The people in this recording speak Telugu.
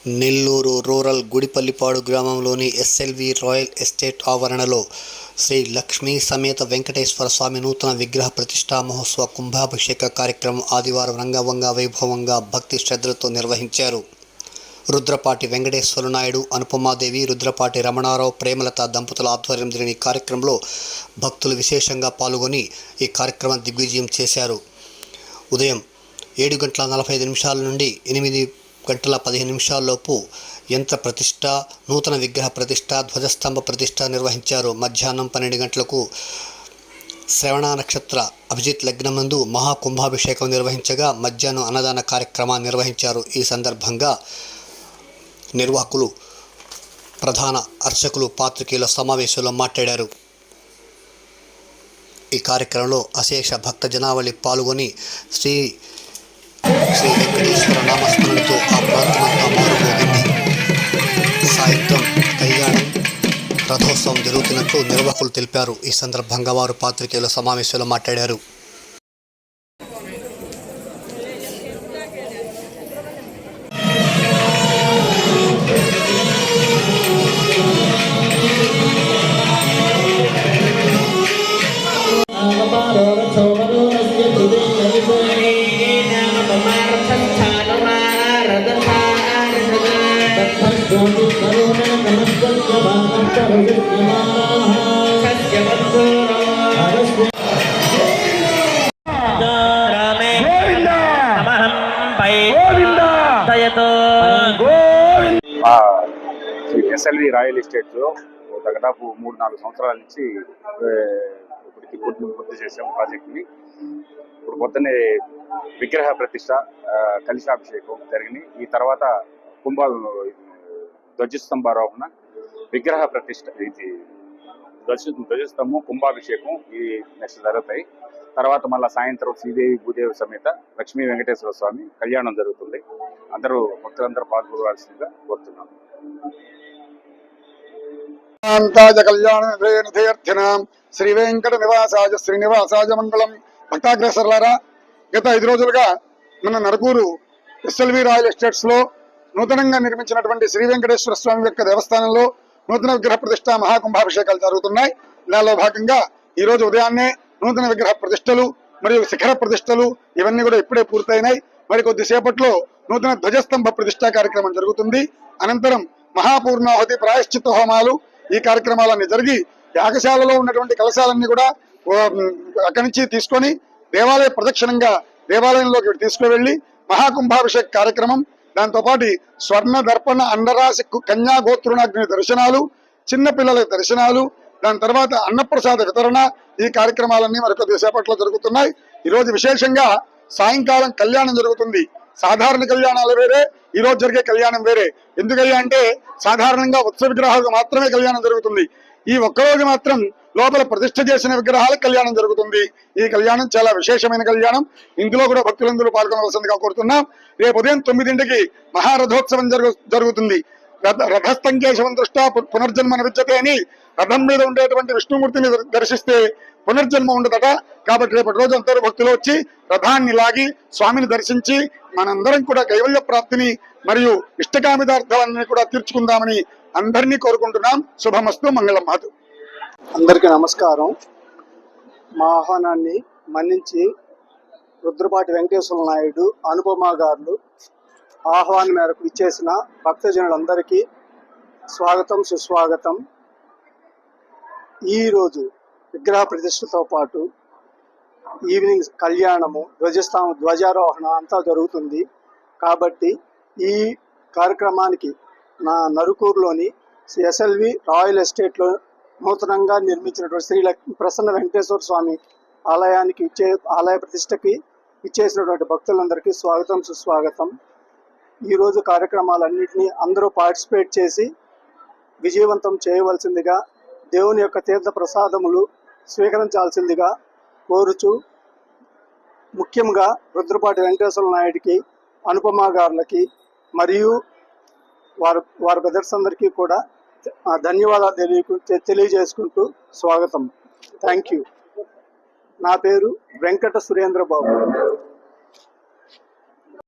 నెల్లూరు రూరల్ గుడిపల్లిపాడు గ్రామంలోని ఎస్ఎల్వి రాయల్ ఎస్టేట్ ఆవరణలో శ్రీ లక్ష్మీ సమేత వెంకటేశ్వర స్వామి నూతన విగ్రహ ప్రతిష్టా మహోత్సవ కుంభాభిషేక కార్యక్రమం ఆదివారం రంగవంగ వైభవంగా భక్తి శ్రద్ధలతో నిర్వహించారు. రుద్రపాటి వెంకటేశ్వర నాయుడు, అనుపమాదేవి, రుద్రపాటి రమణారావు, ప్రేమలత దంపతుల ఆధ్వర్యం జరిగిన ఈ కార్యక్రమంలో భక్తులు విశేషంగా పాల్గొని ఈ కార్యక్రమం దిగ్విజయం చేశారు. ఉదయం 7:45 నుండి 8:15 యంత్ర ప్రతిష్ట, నూతన విగ్రహ ప్రతిష్ట, ధ్వజస్తంభ ప్రతిష్ట నిర్వహించారు. మధ్యాహ్నం 12 గంటలకు శ్రవణ నక్షత్ర అభిజిత్ లగ్నమందు మహాకుంభాభిషేకం నిర్వహించగా మధ్యాహ్నం అన్నదాన కార్యక్రమాన్ని నిర్వహించారు. ఈ సందర్భంగా నిర్వాహకులు, ప్రధాన అర్చకులు పాత్రికేయుల సమావేశంలో మాట్లాడారు. ఈ కార్యక్రమంలో అశేష భక్త జనావళి పాల్గొని శ్రీ వెంకటేశ్వర నామస్మరణతో ఆ ప్రాంతమంతా మారుమోగింది. సాయంత్రం కళ్యాణం, రథోత్సవం జరుగుతున్నట్లు నిర్వాహకులు తెలిపారు. ఈ సందర్భంగా వారు పాత్రికేయుల సమావేశంలో మాట్లాడారు. ఎస్ఎల్వి రాయల్ ఎస్టేట్స్ దాదాపు 3-4 సంవత్సరాల నుంచి ఇప్పటికి పూర్తి చేసాం ప్రాజెక్ట్ని. ఇప్పుడు పొద్దున్నే విగ్రహ ప్రతిష్ట, కలశాభిషేకం జరిగింది. ఈ తర్వాత ధ్వజస్తంభారోహణ, విగ్రహ ప్రతిష్ట, ఇది ధ్వజస్తంభం, కుంభాభిషేకం ఈ నెక్స్ట్ జరుగుతాయి. తర్వాత మళ్ళీ సాయంత్రం శ్రీదేవి భూదేవి సమేత లక్ష్మీ వెంకటేశ్వర స్వామి కళ్యాణం జరుగుతుంది. అందరూ భక్తులందరూ పాల్గొనవలసిందిగా కోరుతున్నాం. కళ్యాణం శ్రీ వెంకట నివాసాయ శ్రీనివాసాయ మంగళం. భక్తాగ్రసరులారా, గత 5 రోజులుగా మన నరకూరు ఎస్ఎల్వి రాయల్ ఎస్టేట్స్ లో నూతనంగా నిర్మించినటువంటి శ్రీ వెంకటేశ్వర స్వామి యొక్క దేవస్థానంలో నూతన విగ్రహ ప్రతిష్ట మహాకుంభాభిషేకాలు జరుగుతున్నాయి. దానిలో భాగంగా ఈ రోజు ఉదయాన్నే నూతన విగ్రహ ప్రతిష్టలు మరియు శిఖర ప్రతిష్టలు ఇవన్నీ కూడా ఇప్పుడే పూర్తయినాయి. మరి కొద్దిసేపట్లో నూతన ధ్వజస్తంభ ప్రతిష్టా కార్యక్రమం జరుగుతుంది. అనంతరం మహాపూర్ణాహుతి, ప్రాయశ్చిత్త హోమాలు ఈ కార్యక్రమాలన్నీ జరిగి యాగశాలలో ఉన్నటువంటి కలశాలన్నీ కూడా అక్కడి నుంచి తీసుకొని దేవాలయ ప్రదక్షిణంగా దేవాలయంలోకి తీసుకువెళ్లి మహాకుంభాభిషేక కార్యక్రమం, దాంతోపాటు స్వర్ణ దర్పణ అండరాశి కన్యా గోత్రునాగ్ని దర్శనాలు, చిన్నపిల్లల దర్శనాలు, దాని తర్వాత అన్నప్రసాద వితరణ ఈ కార్యక్రమాలన్నీ మరికొద్ది సేపట్లో జరుగుతున్నాయి. ఈరోజు విశేషంగా సాయంకాలం కళ్యాణం జరుగుతుంది. సాధారణ కళ్యాణాలు వేరే, ఈ రోజు జరిగే కళ్యాణం వేరే. ఎందుకయ్యా అంటే సాధారణంగా ఉత్సవ విగ్రహాలకు మాత్రమే కళ్యాణం జరుగుతుంది. ఈ ఒక్కరోజు మాత్రం లోపల ప్రతిష్ఠ చేసిన విగ్రహాలకు కళ్యాణం జరుగుతుంది. ఈ కళ్యాణం చాలా విశేషమైన కళ్యాణం. ఇందులో కూడా భక్తులందరూ పాల్గొనవలసిందిగా కోరుతున్నాం. రేపు ఉదయం 9 మహారథోత్సవం జరుగుతుంది. రథస్థంకేశవం దృష్టా పునర్జన్మ విద్యతే అని రథం మీద ఉండేటువంటి విష్ణుమూర్తిని దర్శిస్తే పునర్జన్మ ఉండదట. కాబట్టి రేపటి రోజు అందరూ భక్తులు వచ్చి రథాన్ని లాగి స్వామిని దర్శించి మనందరం కూడా కైవల్య ప్రాప్తిని మరియు ఇష్టకామితార్థాలన్నీ కూడా తీర్చుకుందామని అందరినీ కోరుకుంటున్నాం. శుభమస్తు, మంగళం మాతు. అందరికీ నమస్కారం. మా ఆహ్వానాన్ని మన్నించి రుద్రపాటి వెంకటేశ్వర నాయుడు, అనుపమ గారు ఆహ్వానం మేరకు ఇచ్చేసిన భక్తజనులందరికీ స్వాగతం, సుస్వాగతం. ఈరోజు విగ్రహ ప్రతిష్టతో పాటు ఈవినింగ్ కళ్యాణము, ధ్వజారోహణ అంతా జరుగుతుంది. కాబట్టి ఈ కార్యక్రమానికి నా నరుకూరులోని ఎస్ఎల్వి రాయల్ ఎస్టేట్లో నూతనంగా నిర్మించినటువంటి శ్రీ ప్రసన్న వెంకటేశ్వర స్వామి ఆలయానికి ఆలయ ప్రతిష్టకి ఇచ్చేసినటువంటి భక్తులందరికీ స్వాగతం, సుస్వాగతం. ఈరోజు కార్యక్రమాలన్నింటినీ అందరూ పార్టిసిపేట్ చేసి విజయవంతం చేయవలసిందిగా, దేవుని యొక్క తీర్థ ప్రసాదములు స్వీకరించాల్సిందిగా కోరుచు, ముఖ్యంగా రుద్రపాటి వెంకటేశ్వర నాయుడికి, అనుపమ గారులకి మరియు వారి బ్రదర్స్ అందరికీ కూడా ధన్యవాదాలు తెలియజేసుకుంటూ స్వాగతం. Thank you. నా పేరు వెంకట సురేంద్ర బాబు.